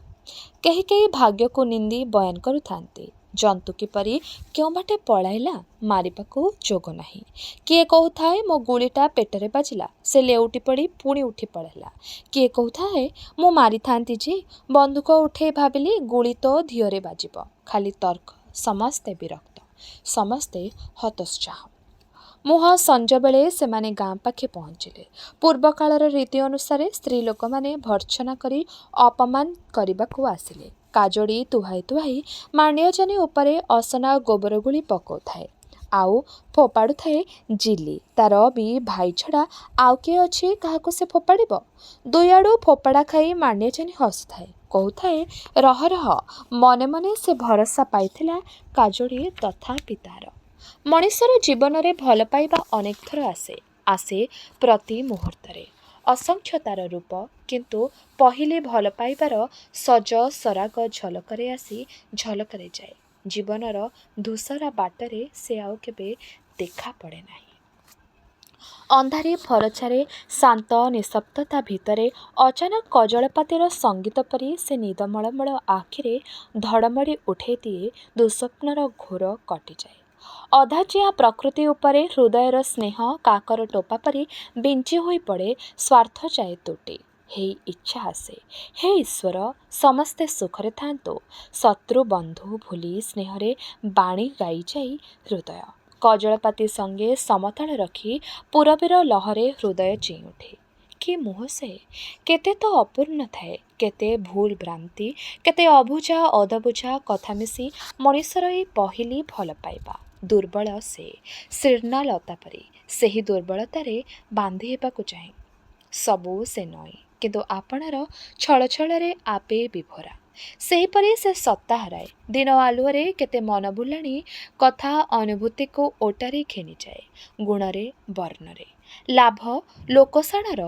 କେହି କେହି ଭାଗ୍ୟକୁ ନିନ୍ଦି ବୟାନ କରୁଥାନ୍ତି। ଜନ୍ତୁ କିପରି କେଉଁ ବାଟେ ପଳାଇଲା, ମାରିବାକୁ ଯୋଗ ନାହିଁ। କିଏ କହୁଥାଏ ମୋ ଗୁଳିଟା ପେଟରେ ବାଜିଲା, ସେ ଲେଉଟି ପଡ଼ି ପୁଣି ଉଠି ପଳାଇଲା। କିଏ କହୁଥାଏ ମୁଁ ମାରିଥାନ୍ତି ଯେ ବନ୍ଧୁକ ଉଠେଇ ଭାବିଲି ଗୁଳି ତ ଧିଅରେ ବାଜିବ। ଖାଲି ତର୍କ। ସମସ୍ତେ ବିରକ୍ତ, ସମସ୍ତେ ହତୋତ୍ସାହ। ମୁହଁ ସଞ୍ଜବେଳେ ସେମାନେ ଗାଁ ପାଖେ ପହଞ୍ଚିଲେ। ପୂର୍ବକାଳର ରୀତି ଅନୁସାରେ ସ୍ତ୍ରୀ ଲୋକମାନେ ଭର୍ତ୍ସନା କରି ଅପମାନ କରିବାକୁ ଆସିଲେ। କାଜଡ଼ି ତୁହାଇ ତୁହାଇ ମାଣ୍ଡିଆଜାନି ଉପରେ ଅସନା ଗୋବର ଗୁଳି ପକାଉଥାଏ, ଆଉ ଫୋପାଡ଼ୁଥାଏ ଜିଲି। ତାର ବି ଭାଇ ଛଡ଼ା ଆଉ କିଏ ଅଛି କାହାକୁ ସେ ଫୋପାଡ଼ିବ? ଦୁଇଆଡ଼ୁ ଫୋପାଡ଼ା ଖାଇ ମାଣ୍ଡିଆଜାନି ହସୁଥାଏ, କହୁଥାଏ ରହ ରହ। ମନେ ମନେ ସେ ଭରସା ପାଇଥିଲା କାଜଡ଼ି ତଥାପି ତାର। ମଣିଷର ଜୀବନରେ ଭଲ ପାଇବା ଅନେକ ଥର ଆସେ ପ୍ରତି ମୁହୂର୍ତ୍ତରେ। ଅସଂଖ୍ୟ ତାର ରୂପ, କିନ୍ତୁ ପହିଲି ଭଲ ପାଇବାର ସଜ ସରାଗ ଝଲକରେ ଆସି ଝଲକରେ ଯାଏ। ଜୀବନର ଧୂସରା ବାଟରେ ସେ ଆଉ କେବେ ଦେଖା ପଡ଼େ ନାହିଁ। ଅନ୍ଧାରୀ ଫରଛାରେ ଶାନ୍ତ ନିଃଶବ୍ଦତା ଭିତରେ ଅଚାନକ କଜଳପାତିର ସଙ୍ଗୀତ ପରି ସେ ନିଦ ମଳମଳ ଆଖିରେ ଧଡ଼ମଡ଼ି ଉଠେଇ ଦିଏ। ଦୁଃସ୍ୱପ୍ନର ଘୋର କଟିଯାଏ। ଅଧାଚିଆ ପ୍ରକୃତି ଉପରେ ହୃଦୟର ସ୍ନେହ କାକର ଟୋପା ପରି ବିଞ୍ଚି ହୋଇ ପଡ଼େ। ସ୍ୱାର୍ଥ ଯାଏ ତୁଟେ। ହେଇ ଇଚ୍ଛା ଆସେ, ହେ ଈଶ୍ୱର, ସମସ୍ତେ ସୁଖରେ ଥାନ୍ତୁ। ଶତ୍ରୁ ବନ୍ଧୁ ଭୁଲି ସ୍ନେହରେ ବାଣୀ ଗାଇଯାଇ ହୃଦୟ କଜଳପାତି ସଙ୍ଗେ ସମତାଳ ରଖି ପୂରବୀର ଲହରେ ହୃଦୟ ଚେଇଁ ଉଠେ। କି ମୁହଁ ସେ! କେତେ ତ ଅପୂର୍ଣ୍ଣ ଥାଏ, କେତେ ଭୁଲ ଭ୍ରାନ୍ତି, କେତେ ଅବୁଝା ଅଦବୁଝା କଥା ମିଶି ମଣିଷର ଏଇ ପହିଲି ଭଲ ପାଇବା। ଦୁର୍ବଳ ସେ, ଶୀର୍ଣ୍ଣାଲତା ପରି। ସେହି ଦୁର୍ବଳତାରେ ବାନ୍ଧି ହେବାକୁ ଚାହେଁ। ସବୁ ସେ ନଈ, କିନ୍ତୁ ଆପଣାର ଛଳଛଳରେ ଆପେ ବିଭୋରା। ସେହିପରି ସେ ସତ୍ତା ହରାଏ। ଦିନ ଆଲୁଅରେ କେତେ ମନଭୁଲାଣି କଥା ଅନୁଭୂତିକୁ ଓଟାରି ଘେନିଯାଏ। ଗୁଣରେ ବର୍ଣ୍ଣରେ ଲାଭ ଲୋକସାଣର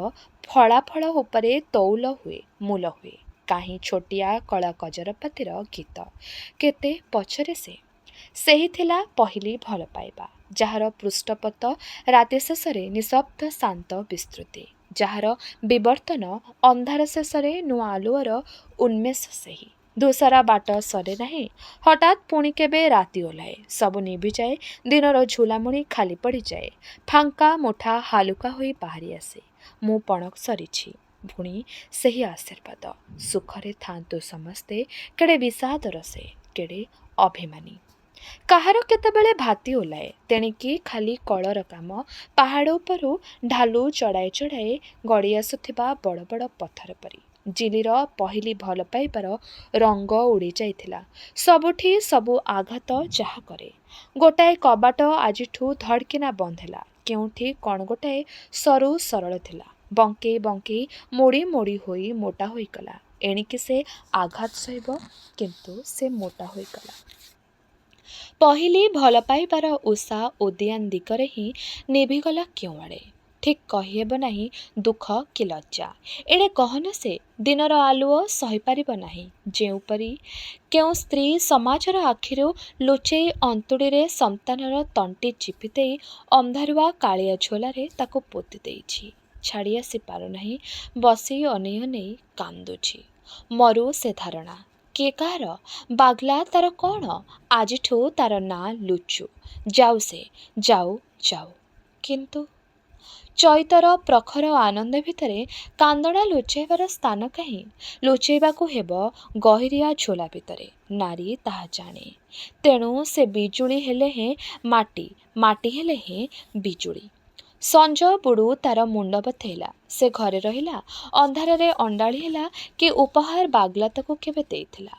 ଫଳାଫଳ ଉପରେ ତଉଲ ହୁଏ, ମୂଲ ହୁଏ। କାହିଁ ଛୋଟିଆ କଳା କଜରପାତିର ଗୀତ। କେତେ ପଛରେ ସେ। ସେହି ଥିଲା ପହିଲି ଭଲ ପାଇବା, ଯାହାର ପୃଷ୍ଠପୋତ ରାତି ଶେଷରେ ନିଃଶବ୍ଦ ଶାନ୍ତ ବିସ୍ତୃତି, ଯାହାର ବିବର୍ତ୍ତନ ଅନ୍ଧାର ଶେଷରେ ନୂଆ ଆଲୁଅର ଉନ୍ମେଷ। ସେହି ଧୂସରା ବାଟ ସରେ ନାହିଁ। ହଠାତ୍ ପୁଣି କେବେ ରାତି ଓହ୍ଲାଏ। ସବୁ ନିଭିଯାଏ। ଦିନର ଝୁଲାମୁଣି ଖାଲି ପଡ଼ିଯାଏ। ଫାଙ୍କା ମୁଠା ହାଲୁକା ହୋଇ ବାହାରି ଆସେ। ମୁଁ ପଣ ସରିଛି। ପୁଣି ସେହି ଆଶୀର୍ବାଦ, ସୁଖରେ ଥାନ୍ତୁ ସମସ୍ତେ। କେଡ଼େ ବିଷାଦର ସେ, କେଡ଼େ ଅଭିମାନୀ। କାହାର କେତେବେଳେ ଭାତି ଓହ୍ଲାଏ। ତେଣିକି ଖାଲି କଳର କାମ। ପାହାଡ଼ ଉପରୁ ଢାଲୁ ଚଢ଼ାଏ ଚଢ଼ାଏ ଗଡ଼ି ଆସୁଥିବା ବଡ଼ ବଡ଼ ପଥର ପରି। ଜିଲିର ପହିଲି ଭଲ ପାଇବାର ରଙ୍ଗ ଉଡ଼ି ଯାଇଥିଲା। ସବୁଠି ସବୁ ଆଘାତ ଯାହା କରେ। ଗୋଟାଏ କବାଟ ଆଜିଠୁ ଧଡ଼କିନା ବନ୍ଦ ହେଲା। କେଉଁଠି କ'ଣ ଗୋଟାଏ ସରୁ ସରଳ ଥିଲା, ବଙ୍କେଇ ବଙ୍କେଇ ମୋଡ଼ି ମୋଡ଼ି ହୋଇ ମୋଟା ହୋଇଗଲା। ଏଣିକି ସେ ଆଘାତ ସହିବ, କିନ୍ତୁ ସେ ମୋଟା ହୋଇଗଲା। ପହିଲି ଭଲ ପାଇବାର ଉଷା ଉଦିଆନ ଦିଗରେ ହିଁ ନିଭିଗଲା କେଉଁଆଡ଼େ। ଠିକ୍ କହିହେବ ନାହିଁ ଦୁଃଖ କି ଲଜ୍ଜା। ଏଡ଼େ ଗହନ ସେ, ଦିନର ଆଲୁଅ ସହିପାରିବ ନାହିଁ। ଯେଉଁପରି କେଉଁ ସ୍ତ୍ରୀ ସମାଜର ଆଖିରୁ ଲୁଚେଇ ଅନ୍ତୁଡ଼ିରେ ସନ୍ତାନର ତଣ୍ଟି ଚିପି ଦେଇ ଅନ୍ଧାରୁଆ କାଳିଆ ଝୋଲାରେ ତାକୁ ପୋତି ଦେଇଛି। ଛାଡ଼ି ଆସି ପାରୁନାହିଁ। ବସି ଅନେଇ ଅନେଇ କାନ୍ଦୁଛି। ମରୁ ସେ ଧାରଣା। କିଏ କାହାର? ବାଗ୍ଲା ତାର କ'ଣ? ଆଜିଠୁ ତାର ନାଁ ଲୁଚୁ। ଯାଉ ସେ, ଯାଉ ଯାଉ। କିନ୍ତୁ ଚୈତର ପ୍ରଖର ଆନନ୍ଦ ଭିତରେ କାନ୍ଦଣା ଲୁଚାଇବାର ସ୍ଥାନ କାହିଁ? ଲୁଚାଇବାକୁ ହେବ ଗହୀରିଆ ଝୋଲା ଭିତରେ। ନାରୀ ତାହା ଜାଣେ। ତେଣୁ ସେ ବିଜୁଳି ହେଲେ ହେଁ ମାଟି, ମାଟି ହେଲେ ହେଁ ବିଜୁଳି। ସଞ୍ଜ ବୁଡ଼ୁ ତାର ମୁଣ୍ଡ ବଥେଇଲା। ସେ ଘରେ ରହିଲା, ଅନ୍ଧାରରେ ଅଣ୍ଡାଳି ହେଲା କି ଉପହାର ବାଗ୍ଲା ତାକୁ କେବେ ଦେଇଥିଲା।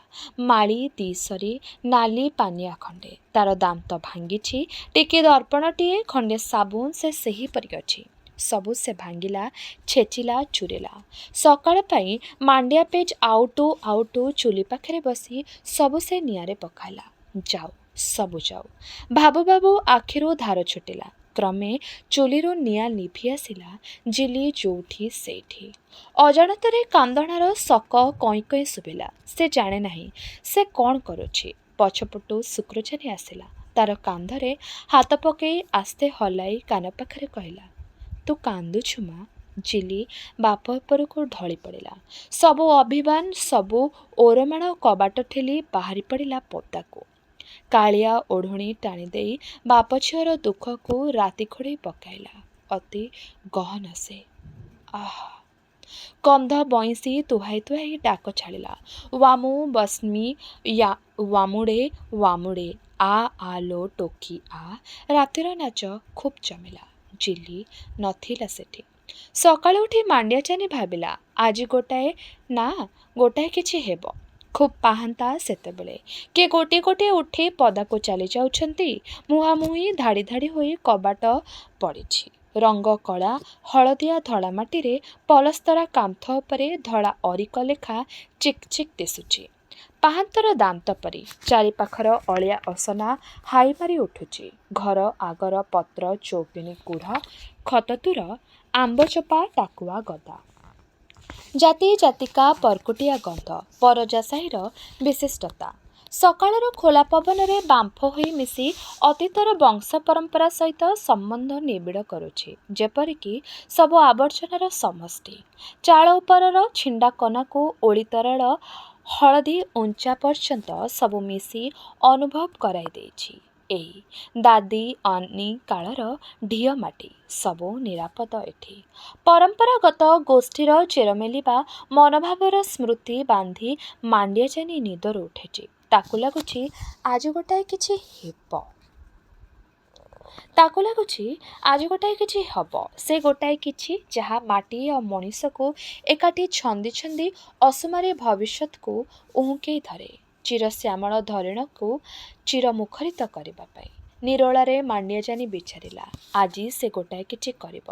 ମାଳି ଦିଶରୀ ନାଲି ପାନିଆ ଖଣ୍ଡେ, ତାର ଦାନ୍ତ ଭାଙ୍ଗିଛି, ଟିକେ ଦର୍ପଣଟିଏ, ଖଣ୍ଡେ ସାବୁନ, ସେ ସେହିପରି ଅଛି। ସବୁ ସେ ଭାଙ୍ଗିଲା, ଛେଚିଲା, ଚୁରିଲା। ସକାଳ ପାଇଁ ମାଣ୍ଡିଆ ପେଜ ଆଉଟୁ ଆଉଟୁ ଚୁଲି ପାଖରେ ବସି ସବୁ ସେ ନିଆଁରେ ପକାଇଲା। ଯାଉ, ସବୁ ଯାଉ। ଭାବୁ ଭାବୁ ଆଖିରୁ ଧାର ଛୁଟିଲା। କ୍ରମେ ଚୁଲିରୁ ନିଆଁ ଲିଭି ଆସିଲା। ଜିଲି ଯୋଉଠି ସେଇଠି। ଅଜାଣତରେ କାନ୍ଦଣାର ସକ କଇଁ କଇଁ ଶୁଭିଲା। ସେ ଜାଣେ ନାହିଁ ସେ କ'ଣ କରୁଛି। ପଛପଟୁ ଶୁକ୍ରଚାରୀ ଆସିଲା। ତାର କାନ୍ଧରେ ହାତ ପକେଇ ଆସ୍ତେ ହଲାଇ କାନ ପାଖରେ କହିଲା, ତୁ କାନ୍ଦୁଛୁ ମା? ଜିଲି ବାପ ଉପରକୁ ଢଳି ପଡ଼ିଲା। ସବୁ ଅଭିମାନ, ସବୁ ଓରମାଣ କବାଟ ଠେଲି ବାହାରି ପଡ଼ିଲା ପଦାକୁ। କାଳିଆ ଓଢ଼ଣୀ ଟାଣିଦେଇ ବାପ ଝିଅର ଦୁଃଖକୁ ରାତି ଘୋଡ଼େଇ ପକାଇଲା। ଅତି ଗହନ ସେ। ଆହା! କନ୍ଧ ବଇଁଶୀ ତୁହାଇ ତୁହାଇ ଡାକ ଛାଡ଼ିଲା, ୱାମୁ ବସ୍ମି ୱାମୁଡ଼େ ୱାମୁଡ଼େ, ଆ ଲୋ ଟୋକି ଆ। ରାତିର ନାଚ ଖୁବ୍ ଜମିଲା। ଜିଲି ନଥିଲା ସେଠି। ସକାଳୁ ଉଠି ମାଣ୍ଡିଆଚାନି ଭାବିଲା, ଆଜି ଗୋଟାଏ କିଛି ହେବ। ଖୁବ୍ ପାହାନ୍ତା ସେତେବେଳେ। କିଏ ଗୋଟିଏ ଗୋଟିଏ ଉଠି ପଦାକୁ ଚାଲି ଯାଉଛନ୍ତି। ମୁହାଁମୁହିଁ ଧାଡ଼ି ଧାଡ଼ି ହୋଇ କବାଟ ପଡ଼ିଛି। ରଙ୍ଗ କଳା, ହଳଦିଆ ଧଳା ମାଟିରେ ପଲସ୍ତରା କାନ୍ଥ ଉପରେ ଧଳା ଅରିକ ଲେଖା ଚିକ୍ ଚିକ୍ ଦିଶୁଛି। ପାହାନ୍ତର ଦାନ୍ତ ପରି। ଚାରିପାଖର ଅଳିଆ ଅସନା ହାଇ ମାରି ଉଠୁଛି। ଘର ଆଗର ପତ୍ର ଚୌକିଣି କୁଢ଼, ଖତତୁର, ଆମ୍ବଚୋପା, ଟାକୁଆ ଗଦା। ଜାତି ଜାତିକା ପରକୁଟିଆ ଗନ୍ଧ। ପରଜା ସାହିର ବିଶିଷ୍ଟତା। ସକାଳର ଖୋଲା ପବନରେ ବାମ୍ଫ ହୋଇ ମିଶି ଅତୀତର ବଂଶ ପରମ୍ପରା ସହିତ ସମ୍ବନ୍ଧ ନିବିଡ଼ କରୁଛି। ଯେପରିକି ସବୁ ଆବର୍ଜନାର ସମଷ୍ଟି। ଚାଳ ଉପରର ଛିଣ୍ଡା କନାକୁ ଓଳି ତରାଳ ହଳଦୀ ଉଞ୍ଚା ପର୍ଯ୍ୟନ୍ତ ସବୁ ମିଶି ଅନୁଭବ କରାଇ ଦେଇଛି। ଏଇ ଦାଦି ଅନି କାଳର ଢିଅ ମାଟି। ସବୁ ନିରାପଦ ଏଠି। ପରମ୍ପରାଗତ ଗୋଷ୍ଠୀର ଚେରମେଲିବା ମନୋଭାବର ସ୍ମୃତି ବାନ୍ଧି ମାଣ୍ଡିଆଚାନି ନିଦରୁ ଉଠିଛି। ତାକୁ ଲାଗୁଛି ଆଜି ଗୋଟାଏ କିଛି ହେବ। ସେ ଗୋଟାଏ କିଛି ଯାହା ମାଟି ଆଉ ମଣିଷକୁ ଏକାଠି ଛନ୍ଦି ଛନ୍ଦି ଅସୁମାରୀ ଭବିଷ୍ୟତକୁ ଉହୁଙ୍କେଇ ଧରେ। ଚିରଶ୍ୟାମଳ ଧରିଣୀକୁ ଚିରମୁଖରିତ କରିବା ପାଇଁ। ନିରୋଳାରେ ମାଣ୍ଡିଆଚାନି ବିଚାରିଲା, ଆଜି ସେ ଗୋଟାଏ କିଛି କରିବ।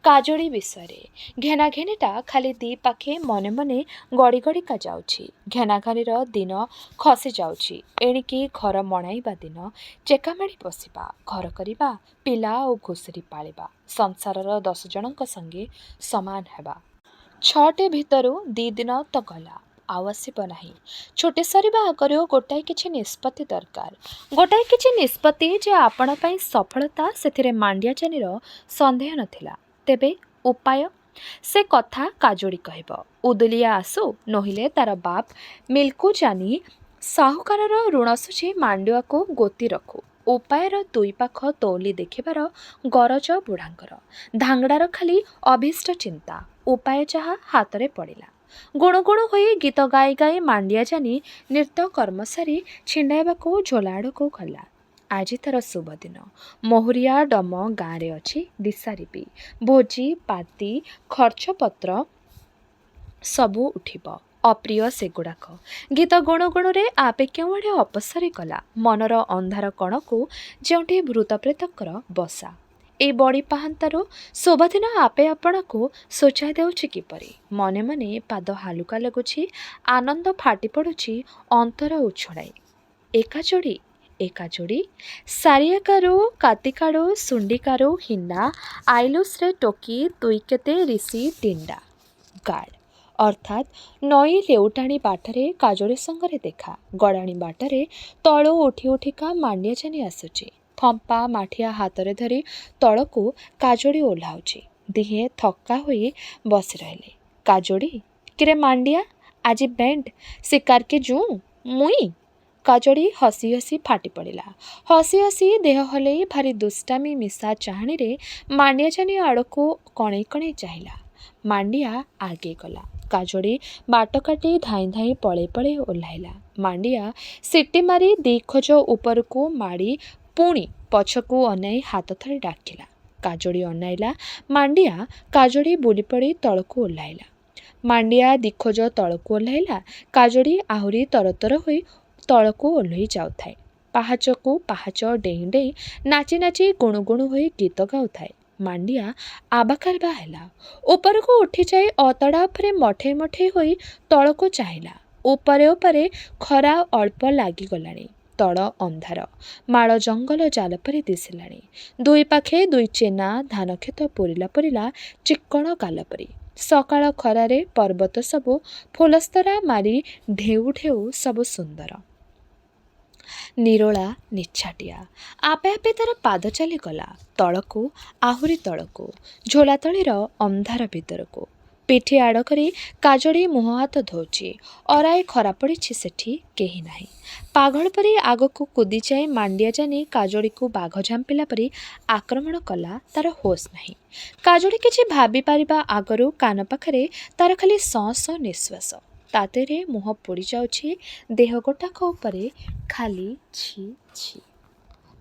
କାଜୁଳି ବିଷୟରେ। ଘେନାଘେନିଟା ଖାଲି ଦି'ପାଖେ ମନେ ମନେ ଗଡ଼ି ଗଡ଼ିକା ଯାଉଛି। ଘେନାଘେନିର ଦିନ ଖସି ଯାଉଛି। ଏଣିକି ଘର ମଣାଇବା ଦିନ। ଚେକା ମାଡ଼ି ବସିବା, ଘର କରିବା, ପିଲା ଆଉ ଘୁଷୁରି ପାଳିବା, ସଂସାରର 10 ଜଣଙ୍କ ସଙ୍ଗେ ସମାନ ହେବା। 6ଟି ଭିତରୁ 2 ଦିନ ତ ଗଲା, ଆଉ ଆସିବ ନାହିଁ। ଛୁଟି ସରିବା ଆଗରୁ ଗୋଟାଏ କିଛି ନିଷ୍ପତ୍ତି ଦରକାର। ଗୋଟାଏ କିଛି ନିଷ୍ପତ୍ତି ଯେ ଆପଣ ପାଇଁ ସଫଳତା, ସେଥିରେ ମାଣ୍ଡିଆଚାନିର ସନ୍ଦେହ ନଥିଲା। ତେବେ ଉପାୟ? ସେ କଥା କାଜୁଳି କହିବ। ଉଦୁଲିଆ ଆସୁ, ନୋହିଲେ ତାର ବାପ ମିଲ୍କୁଚାନି ସାହୁକାରର ଋଣ ଶୁଝି ମାଣ୍ଡୁଆକୁ ଗୋତି ରଖୁ। ଉପାୟର 2 ପାଖ ତଉଲି ଦେଖିବାର ଗରଜ ବୁଢ଼ାଙ୍କର। ଧାଙ୍ଗଡ଼ାର ଖାଲି ଅଭୀଷ୍ଟ ଚିନ୍ତା। ଉପାୟ ଯାହା ହାତରେ ପଡ଼ିଲା। ଗୁଣୁ ଗୁଣୁ ହୋଇ ଗୀତ ଗାଇ ଗାଇ ମାଣ୍ଡିଆଚାନି ନିତ୍ୟକର୍ମ ସାରି ଛିଣ୍ଡାଇବାକୁ ଝୋଲା ଆଡ଼କୁ ଗଲା। ଆଜି ତାର ଶୁଭ ଦିନ। ମହୁରିଆ ଡମ ଗାଁରେ ଅଛି, ଦିଶାରିବି। ଭୋଜି ପାର୍ଟି ଖର୍ଚ୍ଚପତ୍ର ସବୁ ଉଠିବ। ଅପ୍ରିୟ ସେଗୁଡ଼ାକ। ଗୀତ ଗୁଣୁ ଗୁଣୁରେ ଆପେ କେଉଁଆଡ଼େ ଅପସରି ଗଲା। ମନର ଅନ୍ଧାର କଣକୁ ଯେଉଁଠି ଭୂତପ୍ରେତଙ୍କର ବସା। ଏଇ ବଡ଼ି ପାହାନ୍ତାରୁ ଶୁଭଦିନ ଆପେ ଆପଣଙ୍କୁ ସୂଚାଇ ଦେଉଛି କିପରି। ମନେ ମନେ ପାଦ ହାଲୁକା ଲାଗୁଛି, ଆନନ୍ଦ ଫାଟି ପଡ଼ୁଛି ଅନ୍ତର ଉଛୁଳାଇ। ଏକା ଯୋଡ଼ି ସାରିଆକାରୁ କାତିକାଡ଼ୁ ସୁଣ୍ଡିକାରୁ ହିନା ଆଇଲୁସ୍ରେ ଟୋକି ତୁଇ କେତେ ରିସି ଟିଣ୍ଡା। ଗାର୍ଡ। ଅର୍ଥାତ୍ ନଈ ଲେଉଟାଣି ବାଟରେ କାଜୁଳି ସଙ୍ଗରେ ଦେଖା। ଗଡ଼ାଣି ବାଟରେ ତଳୁ ଉଠି ଉଠିକା ମାଣ୍ଡିଆଚାନି ଆସୁଛି। ଫମ୍ପା ମାଠିଆ ହାତରେ ଧରି ତଳକୁ କାଜୁଳି ଓହ୍ଲାଉଛି। ଦିହେଁ ଥକ୍କା ହୋଇ ବସି ରହିଲେ। କାଜୁଳି, କିରେ ମାଣ୍ଡିଆ, ଆଜି ବେଣ୍ଡ ଶିକାରକେ ଜୁଁ? ମୁଇଁ? କାଜୁଳି ହସି ହସି ଫାଟି ପଡ଼ିଲା। ହସି ହସି ଦେହ ହଲେଇ ଭାରି ଦୁଷ୍ଟାମି ମିଶା ଚାହାଣୀରେ ମାଣ୍ଡିଆଚାନି ଆଡ଼କୁ କଣେଇ କଣେଇ ଚାହିଁଲା। ମାଣ୍ଡିଆ ଆଗେଇ ଗଲା। କାଜୁଳି ବାଟ କାଟି ଧାଇଁ ଧାଇଁ ପଳେଇ ପଳେଇ ଓହ୍ଲାଇଲା। ମାଣ୍ଡିଆ ସିଟି ମାରି 2 ଖୋଜ ଉପରକୁ ମାଡ଼ି ପୁଣି ପଛକୁ ଅନାଇ ହାତ ଥରେ ଡାକିଲା, କାଜଳି ଅନାଇଲା। ମାଣ୍ଡିଆ କାଜଳି ବୁଲି ପଡ଼ି ତଳକୁ ଓହ୍ଲାଇଲା। ମାଣ୍ଡିଆ ଦିଖୋଜ ତଳକୁ ଓହ୍ଲାଇଲା। କାଜଳି ଆହୁରି ତରତର ହୋଇ ତଳକୁ ଓହ୍ଲାଇ ଯାଉଥାଏ। ପାହାଚକୁ ପାହାଚ ଡେଇଁ ଡେଇଁ ନାଚି ନାଚି ଗୁଣୁଗୁଣୁ ହୋଇ ଗୀତ ଗାଉଥାଏ। ମାଣ୍ଡିଆ ଆବାକାବା ହେଲା। ଉପରକୁ ଉଠିଯାଇ ଅତଡ଼ା ଉପରେ ମଠେଇ ମଠେଇ ହୋଇ ତଳକୁ ଚାହିଁଲା। ଉପରେ ଉପରେ ଖରା ଅଳ୍ପ ଲାଗିଗଲାଣି। ତଳ ଅନ୍ଧାର, ମାଳ ଜଙ୍ଗଲ ଜାଲ ପରି ଦିଶିଲାଣି। ଦୁଇ ପାଖେ ଦୁଇ ଚେନା ଧାନକ୍ଷେତ ପୂରିଲା ପୂରିଲା ଚିକ୍କଣ ଗାଲ ପରି। ସକାଳ ଖରାରେ ପର୍ବତ ସବୁ ଫୁଲସ୍ତରା ମାରି ଢେଉ ଢେଉ ସବୁ ସୁନ୍ଦର। ନିରୋଳା ନିଛାଟିଆ। ଆପେ ଆପେ ତାର ପାଦ ଚାଲିଗଲା ତଳକୁ, ଆହୁରି ତଳକୁ, ଝୋଲାତଳିର ଅନ୍ଧାର ଭିତରକୁ। ପିଠି ଆଡ଼ କରି କାଜଳି ମୁହଁ ହାତ ଧୋଉଛି। ଅରାଏ ଖରା ପଡ଼ିଛି ସେଠି, କେହି ନାହିଁ। ପାଗଳ ପରି ଆଗକୁ କୁଦିଯାଇ ମାଣ୍ଡିଆ ଜାନି କାଜଳିକୁ ବାଘ ଝାମ୍ପିଲା ପରି ଆକ୍ରମଣ କଲା। ତାର ହୋସ୍ ନାହିଁ। କାଜଳି କିଛି ଭାବିପାରିବା ଆଗରୁ କାନ ପାଖରେ ତାର ଖାଲି ସଁ ସଁ ନିଶ୍ୱାସ। ତାତିରେ ମୁହଁ ପୋଡ଼ି ଯାଉଛି। ଦେହ ଗୋଟାକ ଉପରେ ଖାଲି ଛି ଛି।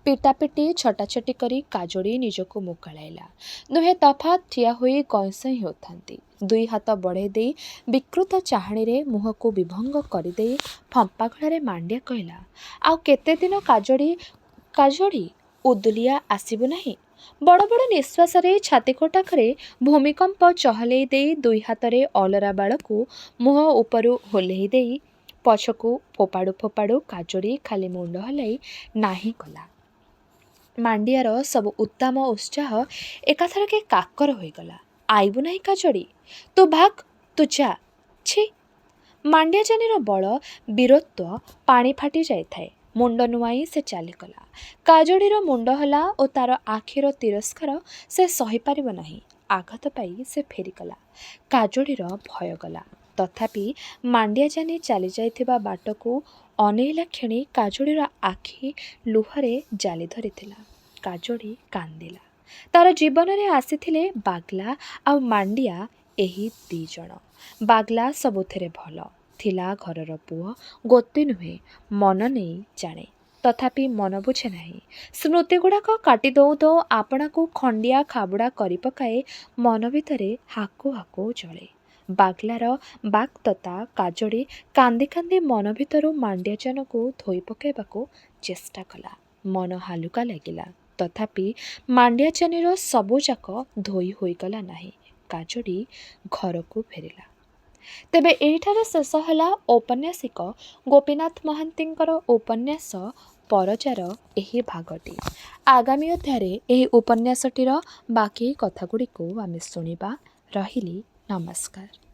ପିଟାପିଟି ଛଟାଛଟି କରି କାଜଳି ନିଜକୁ ମୁକୁଳାଇଲା। ଦୁହେଁ ତଫାତ୍ ଠିଆ ହୋଇ ଗଇଁସଇଁ ହେଉଥାନ୍ତି। ଦୁଇ ହାତ ବଢ଼େଇ ଦେଇ ବିକୃତ ଚାହାଣୀରେ ମୁହଁକୁ ବିଭଙ୍ଗ କରିଦେଇ ଫମ୍ପା ଗଳାରେ ମାଣ୍ଡିଆ କହିଲା, ଆଉ କେତେଦିନ କାଜଳି ଉଦୁଲିଆ ଆସିବୁ ନାହିଁ? ବଡ଼ ବଡ଼ ନିଶ୍ୱାସରେ ଛାତି କୋଟାକରେ ଭୂମିକମ୍ପ ଚହଲେଇ ଦେଇ ଦୁଇ ହାତରେ ଅଲରା ବାଳକୁ ମୁହଁ ଉପରୁ ହୋଲେଇ ଦେଇ ପଛକୁ ଫୋପାଡ଼ୁ ଫୋପାଡ଼ୁ କାଜଳି ଖାଲି ମୁଣ୍ଡ ହଲାଇ ନାହିଁ କଲା। ମାଣ୍ଡିଆର ସବୁ ଉଦ୍ଦାମ ଉତ୍ସାହ ଏକାଥରକେ କାକର ହୋଇଗଲା। ଆଇବୁ ନାହିଁ କାଜଳି? ତୁ ଭାଗ, ତୁ ଯା। ଛି! ମାଣ୍ଡିଆ ଜାନିର ବଳ ବୀରତ୍ୱ ପାଣି ଫାଟି ଯାଇଥାଏ। ମୁଣ୍ଡ ନୁଆଁଇ ସେ ଚାଲିଗଲା। କାଜଳିର ମୁଣ୍ଡ ହଲା ଓ ତାର ଆଖିର ତିରସ୍କାର ସେ ସହିପାରିବ ନାହିଁ। ଆଘାତ ପାଇ ସେ ଫେରିଗଲା। କାଜଳିର ଭୟ ଗଲା। ତଥାପି ମାଣ୍ଡିଆ ଜାନି ଚାଲିଯାଇଥିବା ବାଟକୁ ଅନେଇଲା କ୍ଷଣି କାଜଳିର ଆଖି ଲୁହରେ ଜାଲି ଧରିଥିଲା। କାଜଳି କାନ୍ଦିଲା। ତାର ଜୀବନରେ ଆସିଥିଲେ ବାଗ୍ଲା ଆଉ ମାଣ୍ଡିଆ, ଏହି ଦି'ଜଣ। ବାଗ୍ଲା ସବୁଥିରେ ଭଲ ଥିଲା, ଘରର ପୁଅ, ଗୋତି ନୁହେଁ, ମନ ନେଇ ଜାଣେ। ତଥାପି ମନ ବୁଝେ ନାହିଁ। ସ୍ମୃତିଗୁଡ଼ାକ କାଟି ଦଉ ଦଉ ଆପଣାକୁ ଖଣ୍ଡିଆ ଖାବୁଡ଼ା କରି ପକାଏ। ମନ ଭିତରେ ହାକୁ ହାକୁ ଜଳେ। ବାଗ୍ଲାର ବାକ୍ତତା କାଜଳି କାନ୍ଦି କାନ୍ଦି ମନ ଭିତରୁ ମାଣ୍ଡିଆ ଜାନକୁ ଧୋଇ ପକାଇବାକୁ ଚେଷ୍ଟା କଲା। ମନ ହାଲୁକା ଲାଗିଲା। ତଥାପି ମାଣ୍ଡିଆ ଜାନିର ସବୁଯାକ ଧୋଇ ହୋଇଗଲା ନାହିଁ। କାଜଳି ଘରକୁ ଫେରିଲା। ତେବେ ଏହିଠାରେ ଶେଷ ହେଲା ଔପନ୍ୟାସିକ ଗୋପୀନାଥ ମହାନ୍ତିଙ୍କର ଉପନ୍ୟାସ ପରଜାର ଏହି ଭାଗଟି। ଆଗାମୀ ଅଧ୍ୟାୟରେ ଏହି ଉପନ୍ୟାସଟିର ବାକି କଥାଗୁଡ଼ିକୁ ଆମେ ଶୁଣିବା। ରହିଲି, ନମସ୍କାର।